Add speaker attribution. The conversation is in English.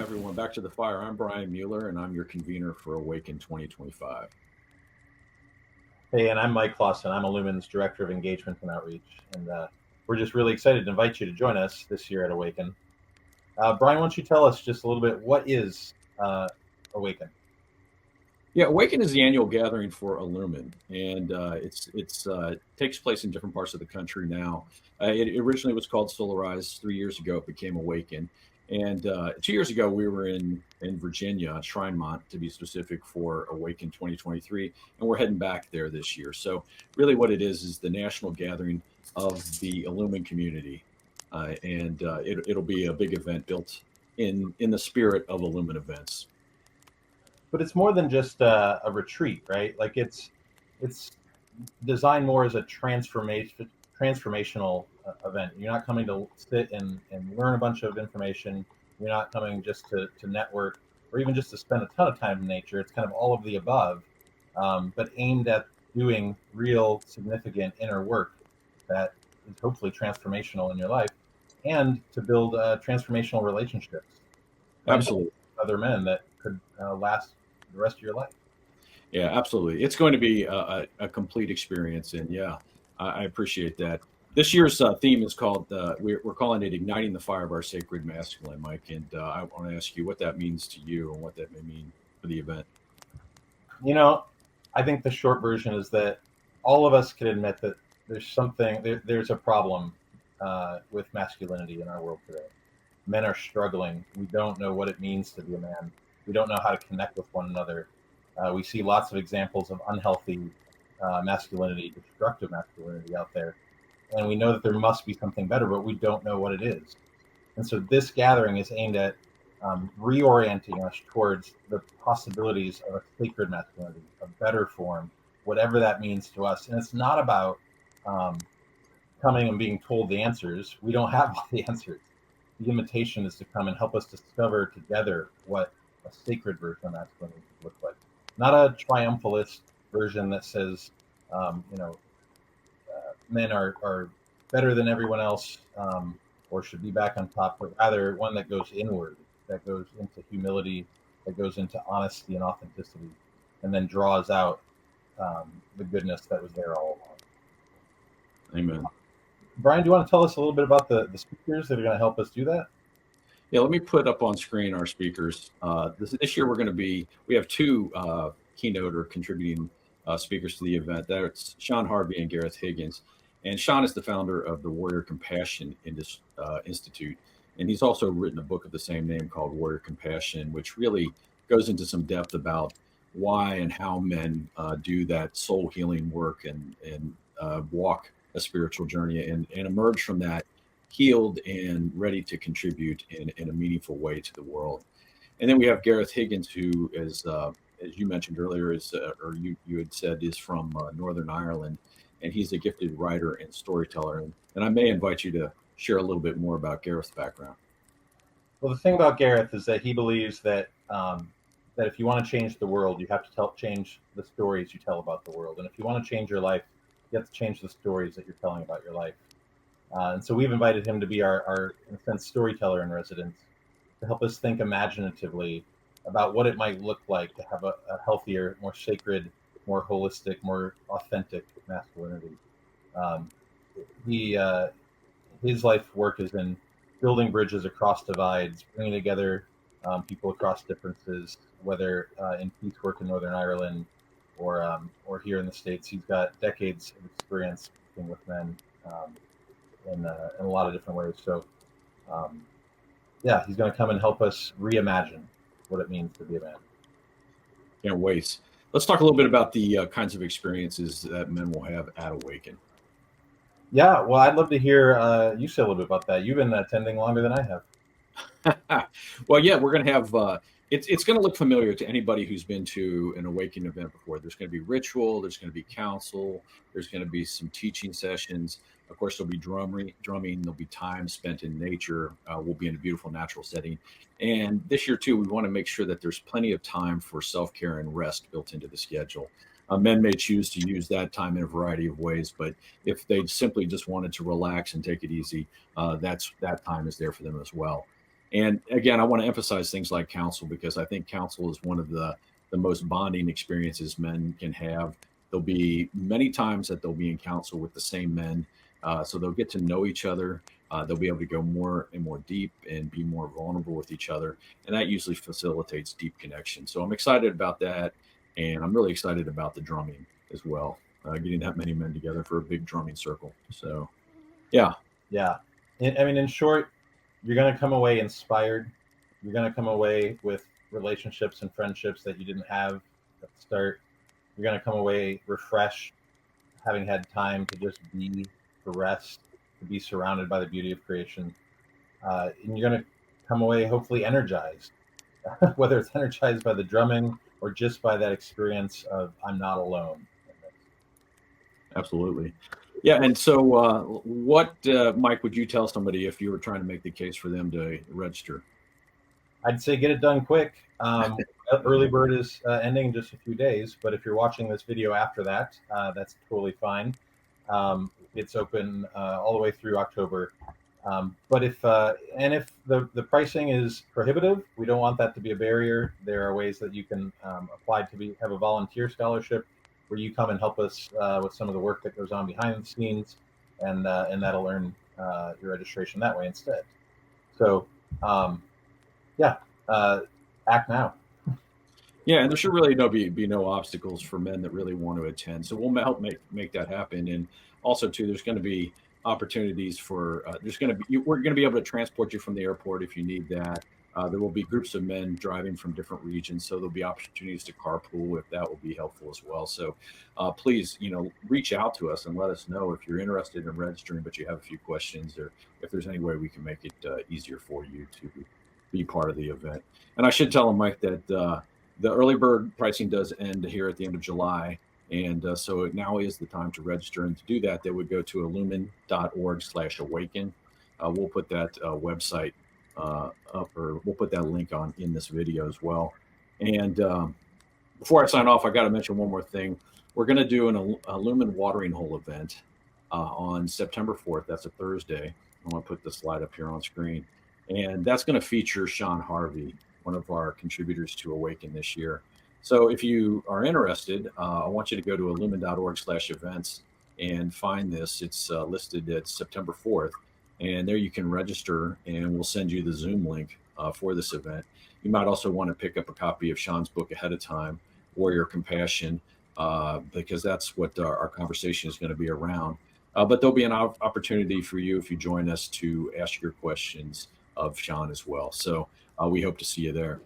Speaker 1: everyone. Back to the fire. I'm Brian Mueller, and I'm your convener for Awaken 2025.
Speaker 2: Hey, and I'm Mike Clausen. I'm Illumin's Director of Engagement and Outreach, and we're just really excited to invite you to join us this year at Awaken. Brian, why don't you tell us just a little bit, what is Awaken?
Speaker 1: Yeah, Awaken is the annual gathering for Illumin, and it takes place in different parts of the country now. It originally was called Solarize. 3 years ago, it became Awaken, and 2 years ago we were in Virginia, Shrinemont to be specific, for Awaken 2023, and we're heading back there this year. So really, what it is the national gathering of the Illumin community, it'll be a big event built in the spirit of Illumin events.
Speaker 2: But it's more than just a retreat, right? Like it's designed more as a transformational event. You're not coming to sit and learn a bunch of information. You're not coming just to network or even just to spend a ton of time in nature. It's kind of all of the above, but aimed at doing real significant inner work that is hopefully transformational in your life, and to build transformational relationships, friendships
Speaker 1: Absolutely.
Speaker 2: with other men that could last the rest of your life.
Speaker 1: Yeah, absolutely. It's going to be a complete experience. And yeah, I appreciate that. This year's theme is called, we're calling it Igniting the Fire of Our Sacred Masculine, Mike. And I want to ask you what that means to you and what that may mean for the event.
Speaker 2: You know, I think the short version is that all of us can admit that there's a problem with masculinity in our world today. Men are struggling. We don't know what it means to be a man. We don't know how to connect with one another. We see lots of examples of unhealthy masculinity, destructive masculinity out there. And we know that there must be something better, but we don't know what it is. And so this gathering is aimed at reorienting us towards the possibilities of a sacred masculinity, a better form, whatever that means to us. And it's not about um, coming and being told the answers. We don't have all the answers. The invitation is to come and help us discover together what a sacred version of masculinity would look like. Not a triumphalist version that says, um, you know, men are better than everyone else, or should be back on top, but rather one that goes inward, that goes into humility, that goes into honesty and authenticity, and then draws out the goodness that was there all along.
Speaker 1: Amen.
Speaker 2: Brian, do you want to tell us a little bit about the speakers that are going to help us do that?
Speaker 1: Yeah, let me put up on screen our speakers. This year we have two keynote or contributing speakers to the event. That's Sean Harvey and Gareth Higgins. And Sean is the founder of the Warrior Compassion Institute. And he's also written a book of the same name called Warrior Compassion, which really goes into some depth about why and how men do that soul healing work and walk a spiritual journey and emerge from that healed and ready to contribute in a meaningful way to the world. And then we have Gareth Higgins, who is, as you mentioned earlier, or you had said, is from Northern Ireland, and he's a gifted writer and storyteller. And I may invite you to share a little bit more about Gareth's background.
Speaker 2: Well, the thing about Gareth is that he believes that that if you want to change the world, you have to change the stories you tell about the world. And if you want to change your life, you have to change the stories that you're telling about your life. And so we've invited him to be our, in a sense, storyteller in residence, to help us think imaginatively about what it might look like to have a healthier, more sacred, more holistic, more authentic masculinity. Um, he His life work is in building bridges across divides, bringing together people across differences, whether in peace work in Northern Ireland or here in the States. He's got decades of experience working with men in a lot of different ways. So, um, yeah, he's going to come and help us reimagine what it means to be a man.
Speaker 1: Can't wait. Let's talk a little bit about the kinds of experiences that men will have at Awaken.
Speaker 2: Yeah, well, I'd love to hear you say a little bit about that. You've been attending longer than I have.
Speaker 1: Well, yeah, we're going to have. It's going to look familiar to anybody who's been to an Awakening event before. There's going to be ritual. There's going to be counsel. There's going to be some teaching sessions. Of course, there'll be drumming. There'll be time spent in nature. We'll be in a beautiful natural setting. And this year, too, we want to make sure that there's plenty of time for self-care and rest built into the schedule. Men may choose to use that time in a variety of ways, but if they simply just wanted to relax and take it easy, that time is there for them as well. And again, I want to emphasize things like counsel, because I think counsel is one of the most bonding experiences men can have. There'll be many times that they'll be in counsel with the same men, so they'll get to know each other. They'll be able to go more and more deep and be more vulnerable with each other, and that usually facilitates deep connection. So I'm excited about that, and I'm really excited about the drumming as well. Getting that many men together for a big drumming circle. So, yeah.
Speaker 2: Yeah. I mean, in short, you're going to come away inspired. You're going to come away with relationships and friendships that you didn't have at the start. You're going to come away refreshed, having had time to just be, to rest, to be surrounded by the beauty of creation. And you're going to come away hopefully energized, whether it's energized by the drumming or just by that experience of I'm not alone.
Speaker 1: Absolutely. Yeah. And so, what, Mike, would you tell somebody if you were trying to make the case for them to register?
Speaker 2: I'd say get it done quick. Early bird is ending in just a few days, but if you're watching this video after that, that's totally fine. It's open all the way through October. But if the pricing is prohibitive, we don't want that to be a barrier. There are ways that you can apply to have a volunteer scholarship where you come and help us with some of the work that goes on behind the scenes, and that'll earn your registration that way instead. So, yeah, act now.
Speaker 1: Yeah, and there should really be no obstacles for men that really want to attend. So we'll help make that happen. And also, too, there's going to be opportunities for we're going to be able to transport you from the airport if you need that. There will be groups of men driving from different regions, so there'll be opportunities to carpool if that will be helpful as well. So please, reach out to us and let us know if you're interested in registering, but you have a few questions, or if there's any way we can make it easier for you to be part of the event. And I should tell them, Mike, that the early bird pricing does end here at the end of July. And so now is the time to register. And to do that, they would go to illumin.org/awaken. We'll put that website up, or we'll put that link on in this video as well. And before I sign off, I got to mention one more thing. We're going to do an Illumin watering hole event on September 4th. That's a Thursday. I'm going to put the slide up here on screen. And that's going to feature Sean Harvey, one of our contributors to Awaken this year. So if you are interested, I want you to go to illumin.org/events and find this. It's listed at September 4th. And there you can register, and we'll send you the Zoom link for this event. You might also want to pick up a copy of Sean's book ahead of time, Warrior Compassion, because that's what our conversation is going to be around. But there'll be an opportunity for you, if you join us, to ask your questions of Sean as well. So we hope to see you there.